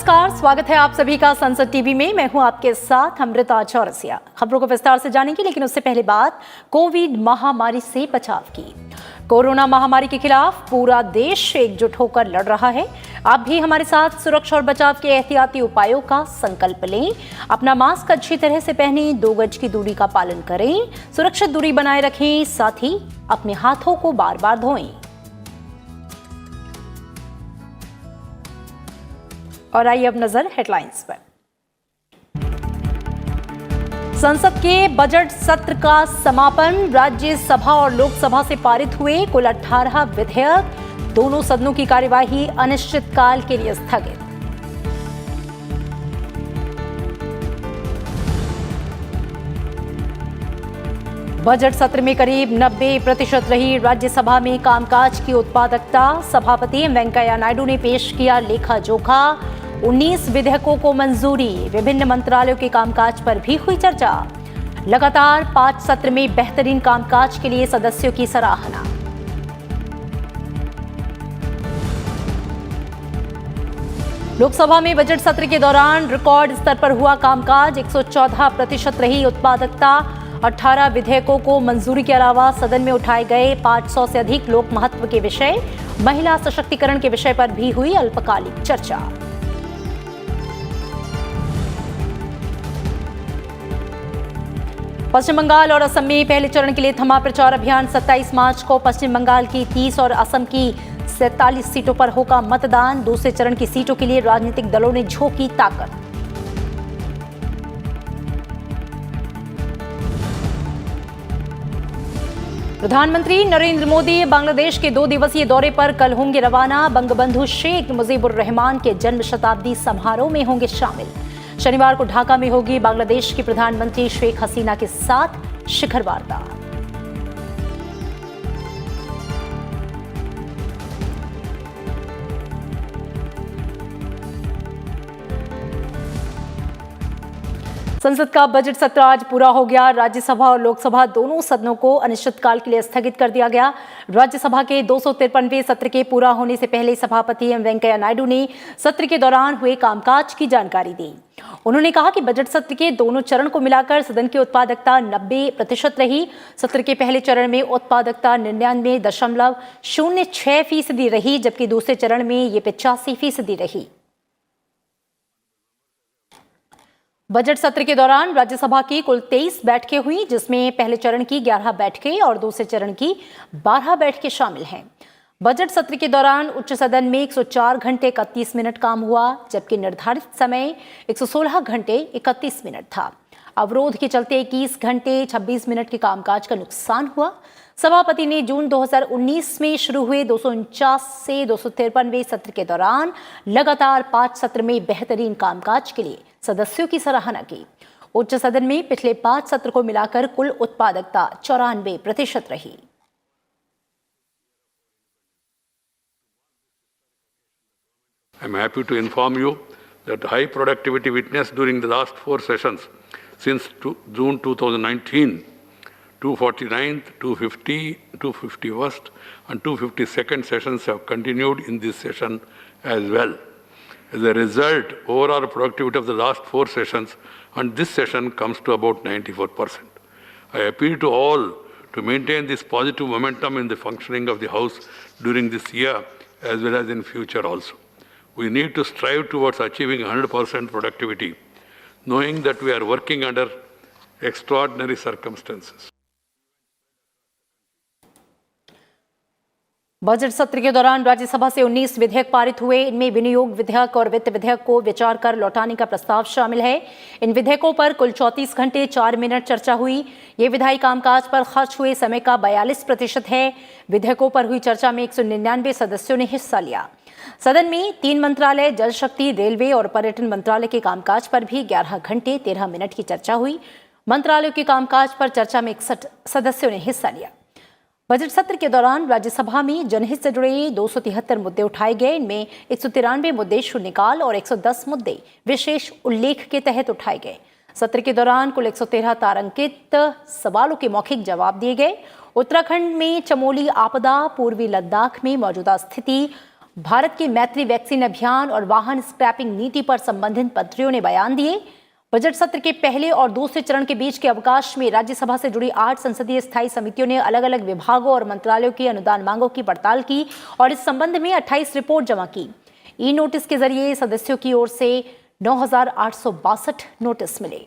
नमस्कार, स्वागत है आप सभी का संसद टीवी में। मैं हूं आपके साथ अमृता चौरसिया। खबरों को विस्तार से जानेंगे, लेकिन उससे पहले बात कोविड महामारी से बचाव की। कोरोना महामारी के खिलाफ पूरा देश एकजुट होकर लड़ रहा है। आप भी हमारे साथ सुरक्षा और बचाव के एहतियाती उपायों का संकल्प लें। अपना मास्क अच्छी तरह से पहनें, 2 गज की दूरी का पालन करें, सुरक्षित दूरी बनाए रखें, साथ ही अपने हाथों को बार बार धोएं। और आइए अब नजर हेडलाइंस पर। संसद के बजट सत्र का समापन। राज्यसभा और लोकसभा से पारित हुए कुल 18 विधेयक। दोनों सदनों की कार्यवाही अनिश्चितकाल के लिए स्थगित। बजट सत्र में करीब 90% रही राज्यसभा में कामकाज की उत्पादकता। सभापति एम वेंकैया नायडू ने पेश किया लेखा जोखा। 19 विधेयकों को मंजूरी। विभिन्न मंत्रालयों के कामकाज पर भी हुई चर्चा। लगातार 5 सत्र में बेहतरीन कामकाज के लिए सदस्यों की सराहना। लोकसभा में बजट सत्र के दौरान रिकॉर्ड स्तर पर हुआ कामकाज। 114% रही उत्पादकता। 18 विधेयकों को मंजूरी के अलावा सदन में उठाए गए 500 से अधिक लोक महत्व के विषय। महिला सशक्तिकरण के विषय पर भी हुई अल्पकालिक चर्चा। पश्चिम बंगाल और असम में पहले चरण के लिए थमा प्रचार अभियान। 27 मार्च को पश्चिम बंगाल की 30 और असम की 47 सीटों पर होगा मतदान। दूसरे चरण की सीटों के लिए राजनीतिक दलों ने झोंकी ताकत। प्रधानमंत्री नरेंद्र मोदी बांग्लादेश के 2 दिवसीय दौरे पर कल होंगे रवाना। बंगबंधु शेख मुजीबुर रहमान के जन्म शताब्दी समारोह में होंगे शामिल। शनिवार को ढाका में होगी बांग्लादेश की प्रधानमंत्री शेख हसीना के साथ शिखर वार्ता। संसद का बजट सत्र आज पूरा हो गया। राज्यसभा और लोकसभा दोनों सदनों को अनिश्चितकाल के लिए स्थगित कर दिया गया। राज्यसभा के 253वें सत्र के पूरा होने से पहले सभापति एम वेंकैया नायडू ने सत्र के दौरान हुए कामकाज की जानकारी दी। उन्होंने कहा कि बजट सत्र के दोनों चरण को मिलाकर सदन की उत्पादकता 90% रही। सत्र के पहले चरण में उत्पादकता 99.06% रही, जबकि दूसरे चरण में ये 85% रही। बजट सत्र के दौरान राज्यसभा की कुल 23 बैठकें हुई, जिसमें पहले चरण की 11 बैठकें और दूसरे चरण की 12 बैठकें शामिल हैं। बजट सत्र के दौरान उच्च सदन में 104 घंटे 31 मिनट काम हुआ, जबकि निर्धारित समय 116 घंटे 31 मिनट था। अवरोध के चलते 21 घंटे 26 मिनट के कामकाज का नुकसान हुआ। सभापति ने जून 2019 में शुरू हुए 249 से 253वें सत्र के दौरान लगातार 5 सत्र में बेहतरीन कामकाज के लिए सदस्यों की सराहना की। उच्च सदन में पिछले 5 सत्र को मिलाकर कुल उत्पादकता 94% रही। I am happy to inform you that high productivity witnessed during the last 4 sessions since June 2019, 249th, 250, 251st and 252nd sessions have continued in this session as well. As a result, overall productivity of the last 4 sessions and this session comes to about 94%. I appeal to all to maintain this positive momentum in the functioning of the House during this year as well as in future also. We need to strive towards achieving 100% productivity, knowing that we are working under extraordinary circumstances. Budget सत्र के दौरान राज्यसभा से 19 विधेयक पारित हुए। इनमें विनियोग विधेयक और वित्त विधेयक को विचार कर लौटाने का प्रस्ताव शामिल है। इन विधेयकों पर कुल 34 घंटे 4 मिनट चर्चा हुई। ये विधायी कामकाज पर खर्च हुए समय का 42% है। विधेयकों पर हुई चर्चा में 199 सदस्यों ने हिस्सा लिया। सदन में 3 मंत्रालय जल शक्ति, रेलवे और पर्यटन मंत्रालय के कामकाज पर भी 11 घंटे 13 मिनट की चर्चा हुई। मंत्रालयों के कामकाज पर चर्चा में 61 सदस्यों ने हिस्सा लिया। बजट सत्र के दौरान राज्यसभा में जनहित से जुड़े 273 मुद्दे उठाए गए। इनमें 193 मुद्दे शून्यकाल और 110 मुद्दे विशेष उल्लेख के तहत उठाए गए। सत्र के दौरान कुल 113 तारांकित सवालों के मौखिक जवाब दिए गए। उत्तराखंड में चमोली आपदा, पूर्वी लद्दाख में मौजूदा स्थिति, भारत के मैत्री वैक्सीन अभियान और वाहन स्क्रैपिंग नीति पर संबंधित मंत्रियों ने बयान दिए। बजट सत्र के पहले और दूसरे चरण के बीच के अवकाश में राज्यसभा से जुड़ी 8 संसदीय स्थायी समितियों ने अलग अलग विभागों और मंत्रालयों की अनुदान मांगों की पड़ताल की और इस संबंध में 28 रिपोर्ट जमा की। ई नोटिस के जरिए सदस्यों की ओर से 9,862 नोटिस मिले।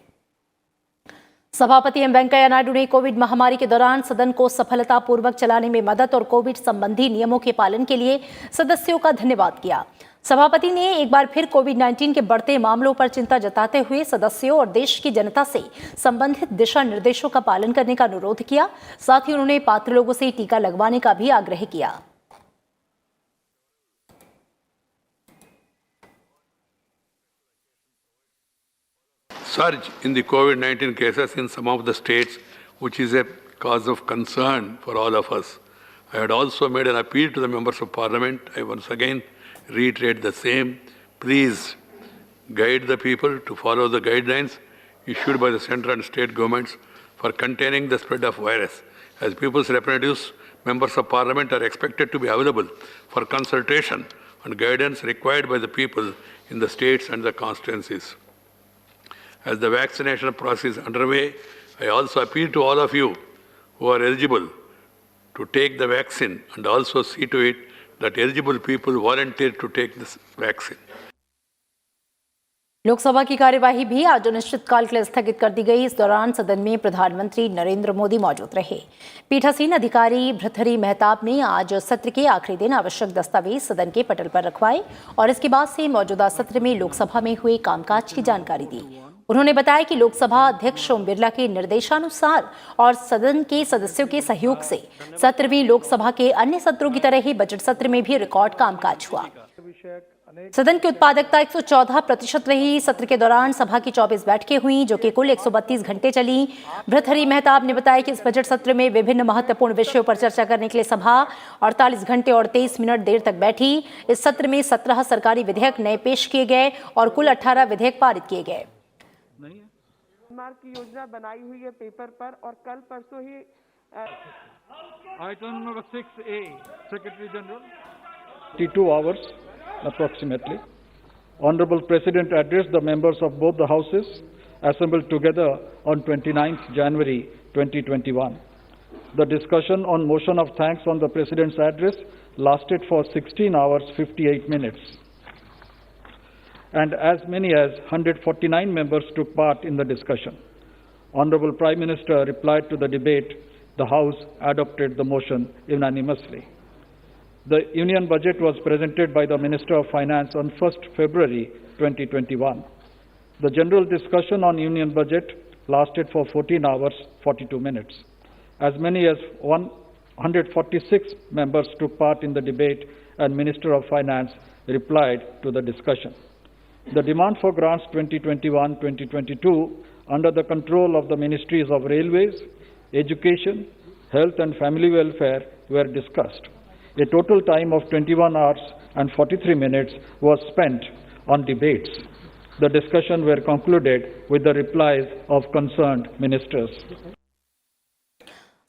सभापति एम वेंकैया नायडू ने कोविड महामारी के दौरान सदन को सफलतापूर्वक चलाने में मदद और कोविड संबंधी नियमों के पालन के लिए सदस्यों का धन्यवाद किया। सभापति ने एक बार फिर कोविड-19 के बढ़ते मामलों पर चिंता जताते हुए सदस्यों और देश की जनता से संबंधित दिशा निर्देशों का पालन करने का अनुरोध किया। साथ ही उन्होंने पात्र लोगों से टीका लगवाने का भी आग्रह किया। Surge in the COVID-19 cases in some of the states, which is a cause of concern for all of us. I had also made an appeal to the members of parliament. I once again reiterate the same. Please guide the people to follow the guidelines issued by the central and state governments for containing the spread of virus. As people's representatives, members of parliament are expected to be available for consultation and guidance required by the people in the states and the constituencies. As the vaccination process is underway, I also appeal to all of you who are eligible to take the vaccine and also see to it that eligible people volunteer to take this vaccine. Lok Sabha की कार्यवाही भी आज अनिश्चितकाल के लिए स्थगित कर दी गई। इस दौरान सदन में प्रधानमंत्री नरेंद्र मोदी मौजूद रहे। पीठासीन अधिकारी भृतहरि मेहताब ने आज सत्र के आखिरी दिन आवश्यक दस्तावेज सदन के पटल पर रखवाए और इसके बाद से मौजूदा सत्र में लोकसभा में हुए कामकाज की जानकारी दी। उन्होंने बताया कि लोकसभा अध्यक्ष ओम बिरला के निर्देशानुसार और सदन के सदस्यों के सहयोग से 17वीं लोकसभा के अन्य सत्रों की तरह ही बजट सत्र में भी रिकॉर्ड कामकाज हुआ। सदन की उत्पादकता 114% रही। सत्र के दौरान सभा की 24 बैठकें हुई जो कि कुल 132 घंटे चली। भृतहरि मेहताब ने बताया कि इस बजट सत्र में विभिन्न महत्वपूर्ण विषयों पर चर्चा करने के लिए सभा 48 घंटे और 23 मिनट देर तक बैठी। इस सत्र में 17 सरकारी विधेयक नए पेश किए गए और कुल 18 विधेयक पारित किए गए। की योजना बनाई हुई है पेपर पर और कल परसों ही Item number 6A, Secretary General. 32 hours approximately. Honorable President addressed the members of both the houses assembled together on 29th January 2021. The discussion on motion of thanks on the President's address lasted for 16 hours 58 minutes. And as many as 149 members took part in the discussion. Honorable Prime Minister replied to the debate. The House adopted the motion unanimously. The Union Budget was presented by the Minister of Finance on 1st February 2021. The general discussion on Union Budget lasted for 14 hours 42 minutes. As many as 146 members took part in the debate and Minister of Finance replied to the discussion. The demand for grants 2021-2022 under the control of the Ministries of Railways, Education, Health and Family Welfare were discussed. A total time of 21 hours and 43 minutes was spent on debates. The discussion were concluded with the replies of concerned ministers.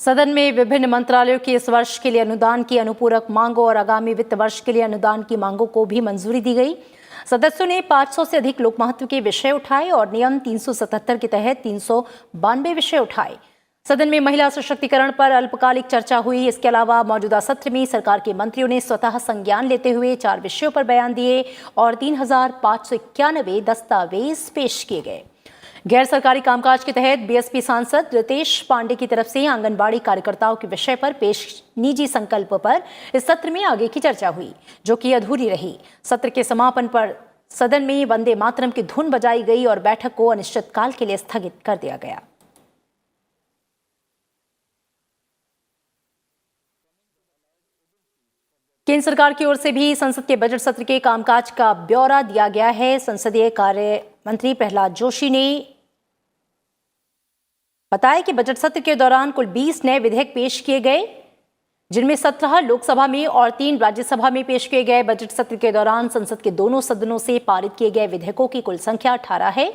सदन में विभिन्न मंत्रालयों की इस वर्ष के लिए अनुदान की अनुपूरक मांगों और आगामी वित्त वर्ष के लिए अनुदान की मांगों को भी मंजूरी दी गई। सदस्यों ने 500 से अधिक लोक महत्व के विषय उठाए और नियम 377 के तहत 392 विषय उठाए। सदन में महिला सशक्तिकरण पर अल्पकालिक चर्चा हुई। इसके अलावा मौजूदा सत्र में सरकार के मंत्रियों ने स्वतः संज्ञान लेते हुए 4 विषयों पर बयान दिए और 3,591 दस्तावेज पेश किए गए। गैर सरकारी कामकाज के तहत बीएसपी सांसद रितेश पांडे की तरफ से आंगनबाड़ी कार्यकर्ताओं के विषय पर पेश निजी संकल्प पर इस सत्र में आगे की चर्चा हुई जो कि अधूरी रही। सत्र के समापन पर सदन में वंदे मातरम की धुन बजाई गई और बैठक को अनिश्चितकाल के लिए स्थगित कर दिया गया। केंद्र सरकार की ओर से भी संसद के बजट सत्र के कामकाज का ब्यौरा दिया गया है। संसदीय कार्य मंत्री प्रहलाद जोशी ने बताया कि बजट सत्र के दौरान कुल 20 नए विधेयक पेश किए गए जिनमें 17 लोकसभा में और 3 राज्यसभा में पेश किए गए। बजट सत्र के दौरान संसद के दोनों सदनों से पारित किए गए विधेयकों की कुल संख्या 18 है।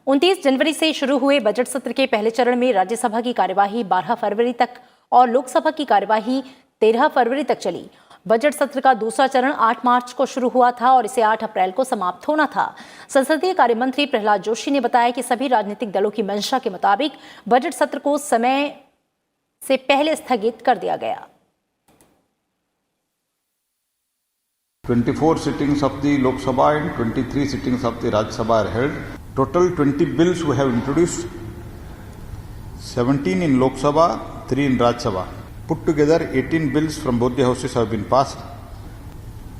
29 जनवरी से शुरू हुए बजट सत्र के पहले चरण में राज्यसभा की कार्यवाही 12 फरवरी तक और लोकसभा की कार्यवाही 13 फरवरी तक चली। बजट सत्र का दूसरा चरण 8 मार्च को शुरू हुआ था और इसे 8 अप्रैल को समाप्त होना था। संसदीय कार्य मंत्री प्रहलाद जोशी ने बताया कि सभी राजनीतिक दलों की मंशा के मुताबिक बजट सत्र को समय से पहले स्थगित कर दिया गया। 24 sittings of the Lok Sabha and 23 sittings of the Rajya Sabha are held. Total 20 bills we have introduced, 17 in Lok Sabha, 3 in Rajya Sabha. Put together 18 bills from both the houses have been passed.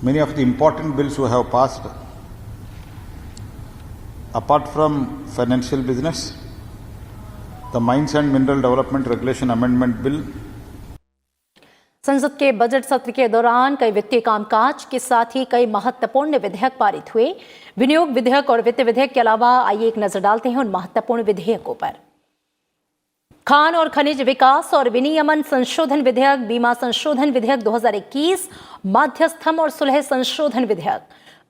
Many of the important bills we have passed. Apart from financial business, the Mines and Mineral Development Regulation Amendment Bill. संसद के budget सत्र के दौरान कई वित्तीय कामकाज के साथ ही कई महत्वपूर्ण विधेयक पारित हुए। विनियोग विधेयक और वित्त विधेयक के अलावा आइए एक नजर डालते हैं उन महत्वपूर्ण विधेयकों पर। खान और खनिज विकास और विनियमन संशोधन विधेयक, बीमा संशोधन विधेयक 2021, मध्यस्थम और सुलह संशोधन विधेयक,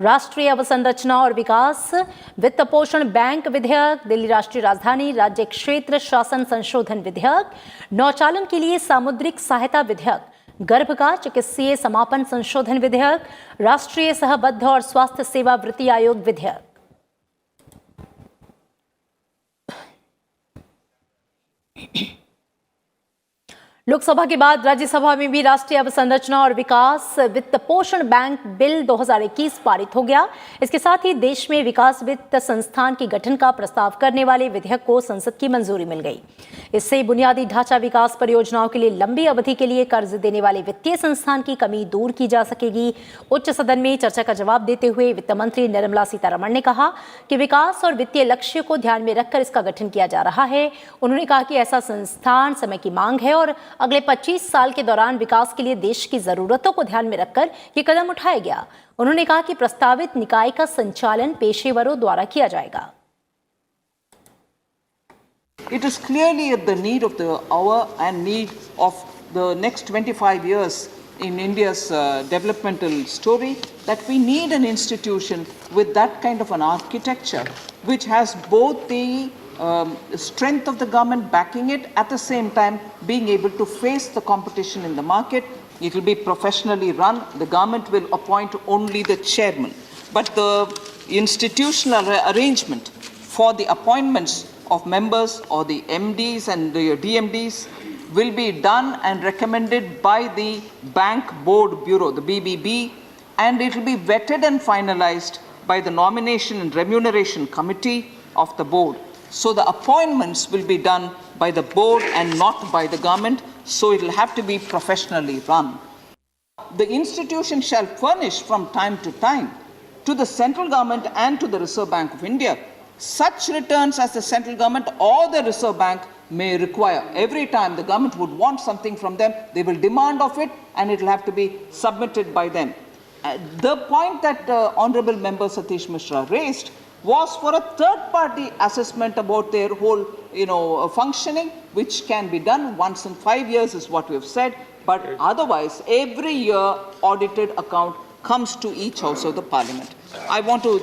राष्ट्रीय अवसंरचना और विकास, वित्त पोषण बैंक विधेयक, दिल्ली राष्ट्रीय राजधानी राज्य क्षेत्र शासन संशोधन विधेयक, नौचालन के लिए सामुद्रिक सहायता विधेयक, गर्भ का चिकित्सीय समापन संशोधन विधेयक, राष्ट्रीय सहबद्ध और स्वास्थ्य सेवा वृत्ति आयोग विधेयक। लोकसभा के बाद राज्यसभा में भी राष्ट्रीय अवसंरचना और विकास वित्त पोषण बैंक बिल 2021 पारित हो गया। इसके साथ ही देश में विकास वित्त संस्थान के गठन का प्रस्ताव करने वाले विधेयक को संसद की मंजूरी मिल गई। इससे बुनियादी ढांचा विकास परियोजनाओं के लिए लंबी अवधि के लिए कर्ज देने वाले वित्तीय संस्थान की कमी दूर की जा सकेगी। उच्च सदन में चर्चा का जवाब देते हुए वित्त मंत्री निर्मला सीतारमण ने कहा कि विकास और वित्तीय लक्ष्य को ध्यान में रखकर इसका गठन किया जा रहा है। उन्होंने कहा कि ऐसा संस्थान समय की मांग है और अगले 25 साल के दौरान विकास के लिए देश की जरूरतों को ध्यान में रखकर ये कदम उठाया गया। उन्होंने कहा कि प्रस्तावित निकाय का संचालन पेशेवरों द्वारा किया जाएगा। It is clearly at the need of the hour and need of the next 25 years in India's developmental story that we need an institution with that kind of an architecture which has both the strength of the government backing it, at the same time being able to face the competition in the market. It will be professionally run. The government will appoint only the chairman. But the institutional arrangement for the appointments of members or the MDs and the DMDs will be done and recommended by the Bank Board Bureau, the BBB, and it will be vetted and finalized by the Nomination and Remuneration Committee of the board. So the appointments will be done by the board and not by the government, so it will have to be professionally run. The institution shall furnish from time to time to the central government and to the Reserve Bank of India such returns as the central government or the Reserve Bank may require. Every time the government would want something from them, they will demand of it and it will have to be submitted by them. The point that Honourable Member Satish Mishra raised was for a third-party assessment about their whole, functioning, which can be done once in 5 years is what we have said. But otherwise, every year audited account comes to each house of the parliament. I want to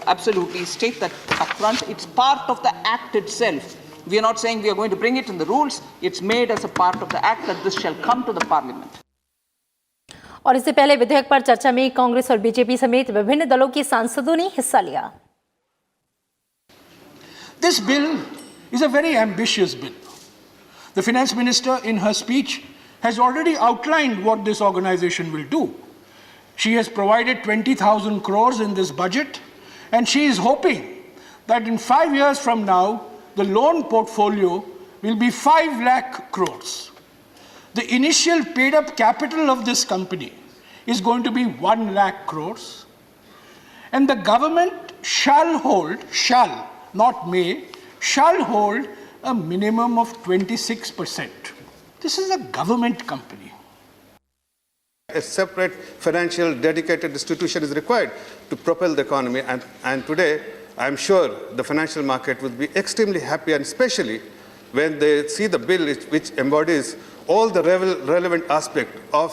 absolutely state that upfront. It's part of the act itself. We are not saying we are going to bring it in the rules. It's made as a part of the act that this shall come to the parliament. और इससे पहले विधेयक पर चर्चा में कांग्रेस और BJP समेत विभिन्न दलों के सांसदों ने हिस्सा लिया। This bill is a very ambitious bill. The finance minister in her speech has already outlined what this organization will do. She has provided 20,000 crores in this budget, and she is hoping that in 5 years from now, the loan portfolio will be 5 lakh crores. The initial paid-up capital of this company is going to be 1 lakh crores, and the government shall, not may, shall hold a minimum of 26%. This is a government company. A separate financial dedicated institution is required to propel the economy, and today I'm sure the financial market will be extremely happy, and especially when they see the bill which embodies all the relevant aspects of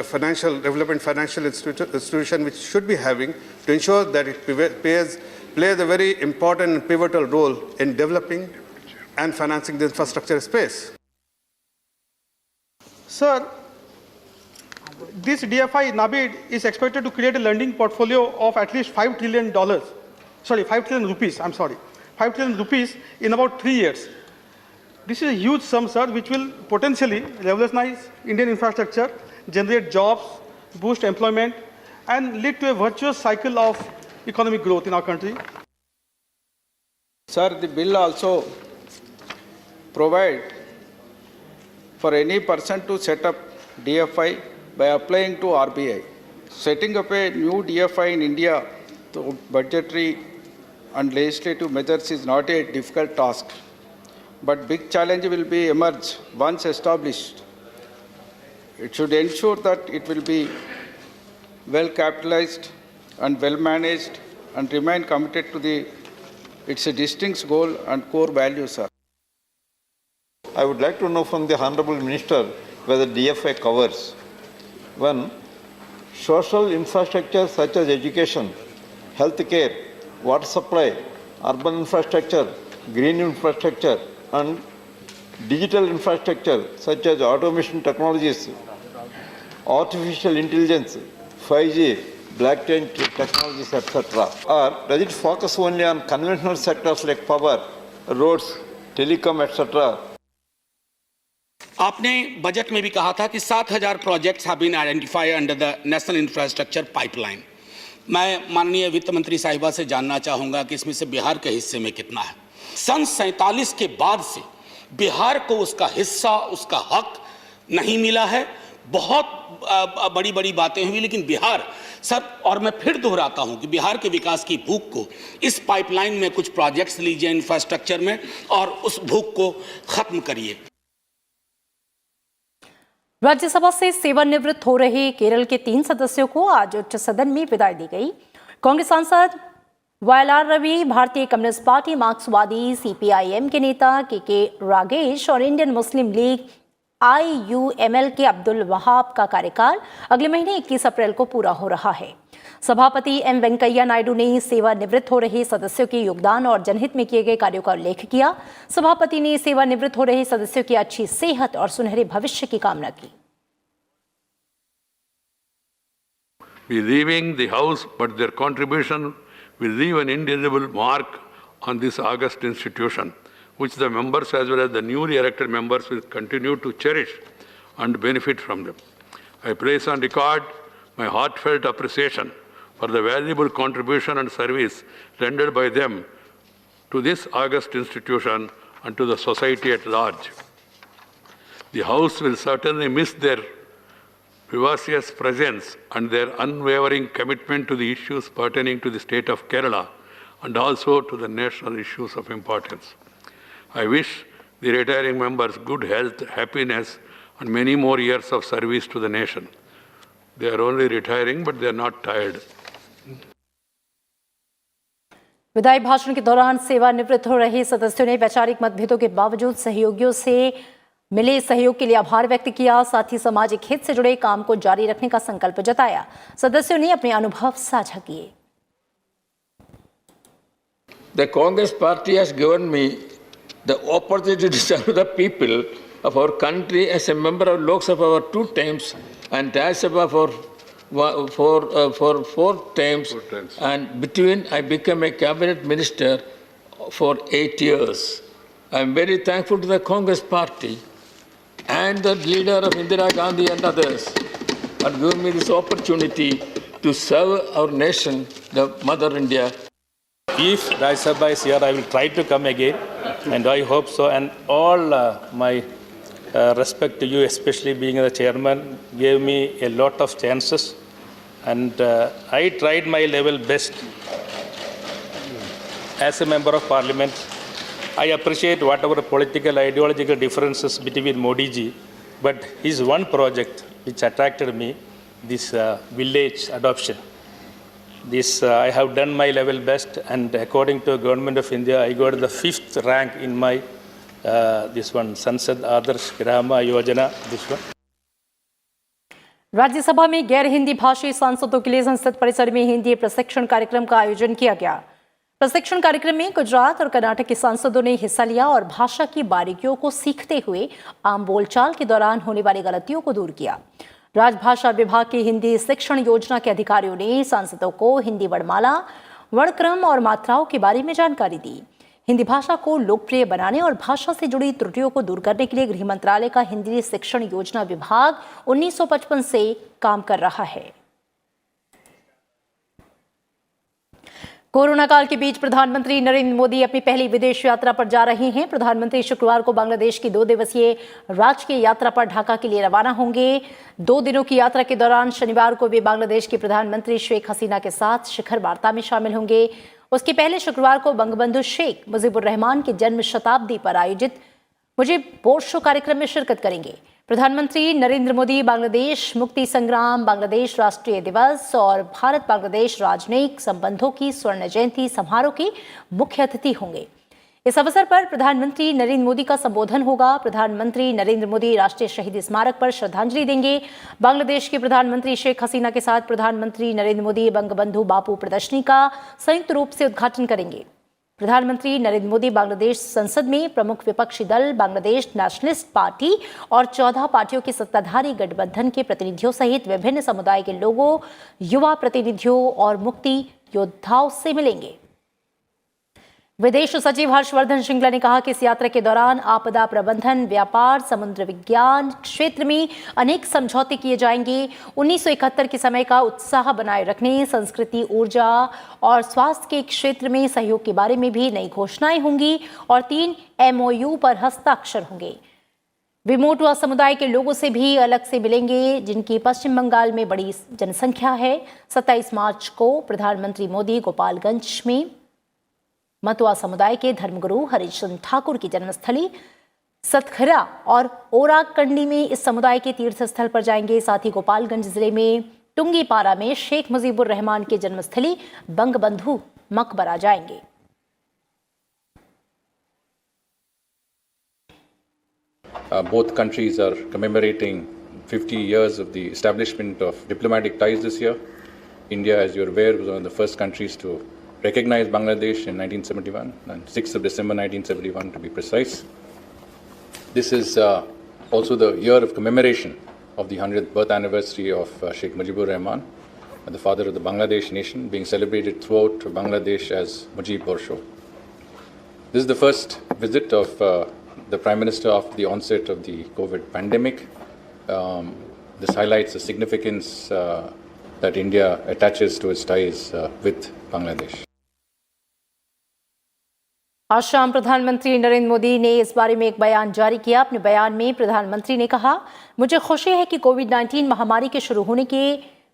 financial development, financial institution which should be having to ensure that it plays a very important and pivotal role in developing and financing the infrastructure space. Sir, this DFI NABID is expected to create a lending portfolio of at least $5 trillion. 5 trillion rupees, 5 trillion rupees in about 3 years. This is a huge sum, sir, which will potentially revolutionize Indian infrastructure, generate jobs, boost employment, and lead to a virtuous cycle of economic growth in our country. Sir, the bill also provide for any person to set up DFI by applying to RBI. Setting up a new DFI in India through budgetary and legislative measures is not a difficult task, but big challenge will be emerge once established. It should ensure that it will be well capitalized and well managed and remain committed to its distinct goal and core values, sir. I would like to know from the Honorable Minister whether DFI covers 1. Social infrastructure such as education, healthcare, water supply, urban infrastructure, green infrastructure, and digital infrastructure such as automation technologies, artificial intelligence, 5G, blockchain technologies, etc. Or does it focus only on conventional sectors like power, roads, telecom, etc.? आपने budget में भी कहा था कि 7,000 projects have been identified under the national infrastructure pipeline. मैं माननीय वित्त मंत्री साहिबा से जानना चाहूँगा कि इसमें से बिहार के हिस्से में कितना है। सन 47 के बाद से बिहार को उसका हिस्सा, उसका हक नहीं मिला है। बहुत बड़ी बड़ी बातें हुई, लेकिन बिहार सर, और मैं फिर दोहराता हूं कि बिहार के विकास की भूख को इस पाइपलाइन में कुछ प्रोजेक्ट्स लीजिए इंफ्रास्ट्रक्चर में और उस भूख को खत्म करिए। राज्यसभा से सेवानिवृत्त हो रहे केरल के 3 सदस्यों को आज उच्च सदन में विदाई दी गई। कांग्रेस सांसद वायलार रवि, भारतीय कम्युनिस्ट पार्टी, मार्क्सवादी CPIM के नेता के रागेश और इंडियन मुस्लिम लीग IUML के अब्दुल वहाब का कार्यकाल अगले महीने 21 अप्रैल को पूरा हो रहा है। सभापति M वेंकैया नायडू ने सेवानिवृत्त हो रहे सदस्यों के योगदान और जनहित में किए गए कार्यों का उल्लेख किया। सभापति ने सेवानिवृत्त हो रहे सदस्यों की अच्छी सेहत और सुनहरे भविष्य की कामना की। We leaving the house, but their contribution will leave an indelible mark on this august institution, which the members as well as the newly elected members will continue to cherish and benefit from them. I place on record my heartfelt appreciation for the valuable contribution and service rendered by them to this august institution and to the society at large. The House will certainly miss their vivacious presence and their unwavering commitment to the issues pertaining to the state of Kerala and also to the national issues of importance. I wish the retiring members good health, happiness, and many more years of service to the nation. They are only retiring, but they are not tired. विदाई भाषण के दौरान सेवानिवृत्त हो रहे सदस्यों ने वैचारिक मतभेदों के बावजूद सहयोगियों से मिले सहयोग के लिए आभार व्यक्त किया। साथ ही सामाजिक हित से जुड़े काम को जारी रखने का संकल्प जताया। सदस्यों ने अपने अनुभव साझा किए। The Congress party has given me the opportunity to serve the people of our country as a member of Lok Sabha for 2 times and Rajya Sabha for 4 times. And between I became a cabinet minister for 8 years. I am very thankful to the Congress party and the leader of Indira Gandhi and others for giving me this opportunity to serve our nation, the Mother India. If Rajya Sabha is here, I will try to come again, and I hope so. And all my respect to you, especially being the chairman, gave me a lot of chances, and I tried my level best as a member of parliament. I appreciate whatever political, ideological differences between Modi ji, but his one project which attracted me, this village adoption. This I have done my level best, and according to Government of India, I got the 5th rank in my this one Sansad Adarsh Grama Yojana. This one. Rajya Sabha में गैर हिंदी भाषी सांसदों के लिए संसद परिसर में हिंदी प्रशिक्षण कार्यक्रम का आयोजन किया गया। प्रशिक्षण कार्यक्रम में गुजरात और कर्नाटक के सांसदों ने हिस्सा लिया और भाषा की बारीकियों को सीखते हुए आम बोलचाल के दौरान होने वाली गलतियों को दूर किया। राजभाषा विभाग की हिंदी शिक्षण योजना के अधिकारियों ने सांसदों को हिंदी वर्णमाला, वर्णक्रम और मात्राओं के बारे में जानकारी दी। हिंदी भाषा को लोकप्रिय बनाने और भाषा से जुड़ी त्रुटियों को दूर करने के लिए गृह मंत्रालय का हिंदी शिक्षण योजना विभाग 1955 से काम कर रहा है। कोरोना काल के बीच प्रधानमंत्री नरेंद्र मोदी अपनी पहली विदेश यात्रा पर जा रहे हैं। प्रधानमंत्री शुक्रवार को बांग्लादेश की 2 दिवसीय राजकीय यात्रा पर ढाका के लिए रवाना होंगे। 2 दिनों की यात्रा के दौरान शनिवार को वे बांग्लादेश की प्रधानमंत्री शेख हसीना के साथ शिखर वार्ता में शामिल होंगे। उसके पहले शुक्रवार को बंगबंधु शेख मुजीबुर रहमान की जन्म शताब्दी पर आयोजित मुजीब बोर्ड शो कार्यक्रम में शिरकत करेंगे। प्रधानमंत्री नरेंद्र मोदी बांग्लादेश मुक्ति संग्राम, बांग्लादेश राष्ट्रीय दिवस और भारत बांग्लादेश राजनयिक संबंधों की स्वर्ण जयंती समारोह के मुख्य अतिथि होंगे। इस अवसर पर प्रधानमंत्री नरेंद्र मोदी का संबोधन होगा। प्रधानमंत्री नरेंद्र मोदी राष्ट्रीय शहीद स्मारक पर श्रद्धांजलि देंगे। बांग्लादेश के प्रधानमंत्री शेख हसीना के साथ प्रधानमंत्री नरेंद्र मोदी बंगबंधु बापू प्रदर्शनी का संयुक्त रूप से उद्घाटन करेंगे। प्रधानमंत्री नरेंद्र मोदी बांग्लादेश संसद में प्रमुख विपक्षी दल बांग्लादेश नेशनलिस्ट पार्टी और 14 पार्टियों के सत्ताधारी गठबंधन के प्रतिनिधियों सहित विभिन्न समुदाय के लोगों, युवा प्रतिनिधियों और मुक्ति योद्धाओं से मिलेंगे। विदेश सचिव हर्षवर्धन श्रृंगला ने कहा कि इस यात्रा के दौरान आपदा प्रबंधन, व्यापार, समुद्र विज्ञान क्षेत्र में अनेक समझौते किए जाएंगे। 1971 के समय का उत्साह बनाए रखने, संस्कृति, ऊर्जा और स्वास्थ्य के क्षेत्र में सहयोग के बारे में भी नई घोषणाएं होंगी और 3 MOU पर हस्ताक्षर होंगे। वे मोटुआ समुदाय के लोगों से भी अलग से मिलेंगे, जिनकी पश्चिम बंगाल में बड़ी जनसंख्या है। 27 मार्च को प्रधानमंत्री मोदी गोपालगंज में मतुआ समुदाय के धर्मगुरु हरिचंद ठाकुर की जन्मस्थली सतखरा और ओराकंडी में इस समुदाय के तीर्थ स्थल पर जाएंगे। साथ ही गोपालगंज जिले में टुंगीपारा में शेख मुजीबुर रहमान के जन्मस्थली बंगबंधु मकबरा जाएंगे। Both countries are commemorating 50 years of the establishment of diplomatic ties this year. India, as you're aware, was one of the first countries to recognize Bangladesh in 1971, on 6th of December 1971 to be precise. This is also the year of commemoration of the 100th birth anniversary of Sheikh Mujibur Rahman, the father of the Bangladesh nation, being celebrated throughout Bangladesh as Mujib Borsho. This is the first visit of the Prime Minister after the onset of the COVID pandemic. This highlights the significance that India attaches to its ties with Bangladesh. आज शाम प्रधानमंत्री नरेंद्र मोदी ने इस बारे में एक बयान जारी किया। अपने बयान में प्रधानमंत्री ने कहा, मुझे खुशी है कि कोविड-19 महामारी के शुरू होने के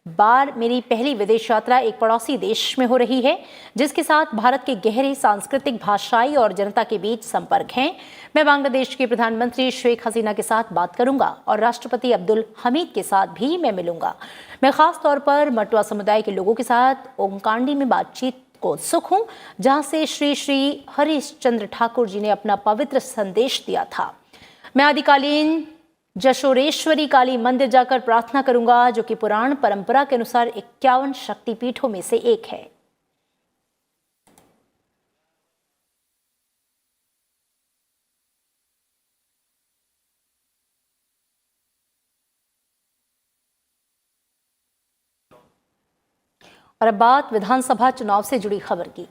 बाद मेरी पहली विदेश यात्रा एक पड़ोसी देश में हो रही है, जिसके साथ भारत के गहरे सांस्कृतिक, भाषाई और जनता के बीच संपर्क हैं। मैं बांग्लादेश के प्रधानमंत्री शेख हसीना के साथ बात करूंगा और राष्ट्रपति अब्दुल हमीद के साथ भी मैं मिलूंगा। मैं खास तौर पर मतुआ समुदाय के लोगों के साथ ओंकांडी में बातचीत को उत्सुक हूं, जहां से श्री हरिश्चंद्र ठाकुर जी ने अपना पवित्र संदेश दिया था। मैं आदिकालीन जशोरेश्वरी काली मंदिर जाकर प्रार्थना करूंगा, जो कि पुराण परंपरा के अनुसार 51 शक्तिपीठों में से एक है। और अब बात विधानसभा चुनाव से जुड़ी खबर की।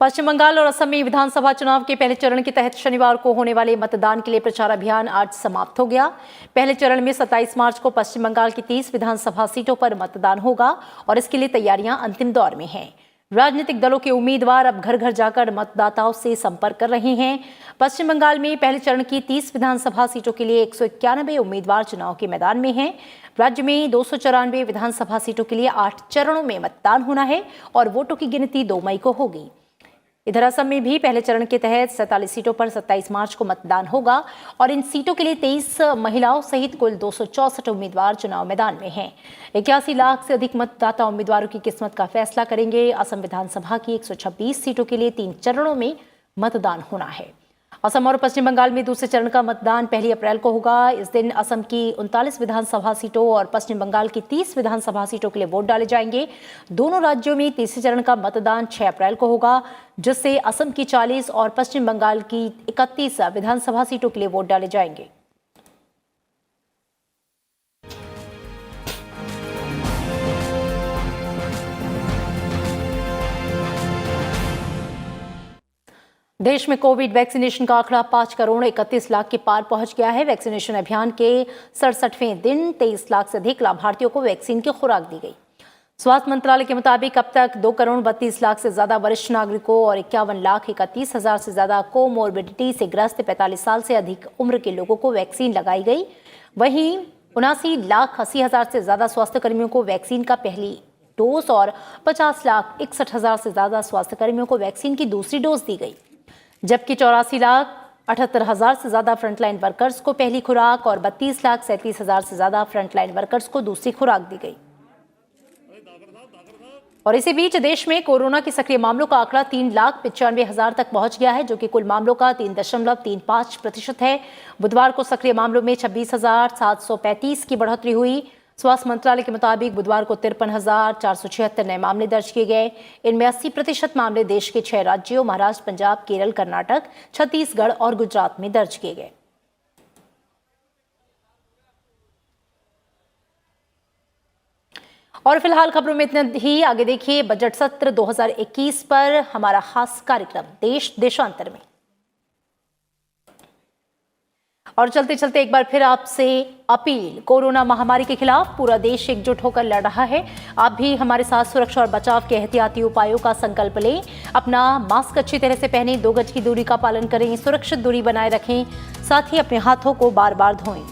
पश्चिम बंगाल और असम में विधानसभा चुनाव के पहले चरण के तहत शनिवार को होने वाले मतदान के लिए प्रचार अभियान आज समाप्त हो गया। पहले चरण में 27 मार्च को पश्चिम बंगाल की 30 विधानसभा सीटों पर मतदान होगा और इसके लिए तैयारियां अंतिम दौर में हैं। राजनीतिक दलों के उम्मीदवार अब घर घर जाकर मतदाताओं से संपर्क कर रहे हैं। पश्चिम बंगाल में पहले चरण की 30 विधानसभा सीटों के लिए 191 उम्मीदवार चुनाव के मैदान में हैं। राज्य में 294 विधानसभा सीटों के लिए 8 चरणों में मतदान होना है और वोटों की गिनती 2 मई को होगी। इधर असम में भी पहले चरण के तहत 47 सीटों पर 27 मार्च को मतदान होगा और इन सीटों के लिए 23 महिलाओं सहित कुल 264 उम्मीदवार चुनाव मैदान में हैं। 81 लाख से अधिक मतदाता उम्मीदवारों की किस्मत का फैसला करेंगे। असम विधानसभा की 126 सीटों के लिए 3 चरणों में मतदान होना है। असम और पश्चिम बंगाल में दूसरे चरण का मतदान 1 अप्रैल को होगा। इस दिन असम की 39 विधानसभा सीटों और पश्चिम बंगाल की 30 विधानसभा सीटों के लिए वोट डाले जाएंगे। दोनों राज्यों में तीसरे चरण का मतदान 6 अप्रैल को होगा, जिससे असम की 40 और पश्चिम बंगाल की 31 विधानसभा सीटों के लिए वोट डाले जाएंगे। देश में कोविड वैक्सीनेशन का आंकड़ा 5 करोड़ 31 लाख के पार पहुंच गया है। वैक्सीनेशन अभियान के 67वें दिन 23 लाख से अधिक लाभार्थियों को वैक्सीन की खुराक दी गई। स्वास्थ्य मंत्रालय के मुताबिक अब तक 2 करोड़ 32 लाख से ज्यादा वरिष्ठ नागरिकों और 51 लाख 31 हजार से ज्यादा कोमोर्बिडिटी से ग्रस्त 45 साल से अधिक उम्र के लोगों को वैक्सीन लगाई गई। वहीं 79 लाख 80 हजार से ज्यादा स्वास्थ्य कर्मियों को वैक्सीन का पहली डोज और 50 लाख 61 हजार से ज्यादा स्वास्थ्य कर्मियों को वैक्सीन की दूसरी डोज दी गई, जबकि 84 लाख 78 हजार से ज्यादा फ्रंटलाइन वर्कर्स को पहली खुराक और 32 लाख 37 हजार से ज्यादा फ्रंटलाइन वर्कर्स को दूसरी खुराक दी गई। और इसी बीच देश में कोरोना के सक्रिय मामलों का आंकड़ा 3,95,000 तक पहुंच गया है, जो कि कुल मामलों का 3.35% है। बुधवार को सक्रिय मामलों में 26,735 की बढ़ोतरी हुई। स्वास्थ्य मंत्रालय के मुताबिक बुधवार को 53,476 नए मामले दर्ज किए गए। इनमें 80% मामले देश के 6 राज्यों महाराष्ट्र, पंजाब, केरल, कर्नाटक, छत्तीसगढ़ और गुजरात में दर्ज किए गए। और फिलहाल खबरों में इतना ही। आगे देखिए बजट सत्र 2021 पर हमारा खास कार्यक्रम देश देशांतर में। और चलते चलते एक बार फिर आपसे अपील, कोरोना महामारी के खिलाफ पूरा देश एकजुट होकर लड़ रहा है। आप भी हमारे साथ सुरक्षा और बचाव के एहतियाती उपायों का संकल्प लें। अपना मास्क अच्छी तरह से पहनें, 2 गज की दूरी का पालन करें, सुरक्षित दूरी बनाए रखें, साथ ही अपने हाथों को बार बार धोएं।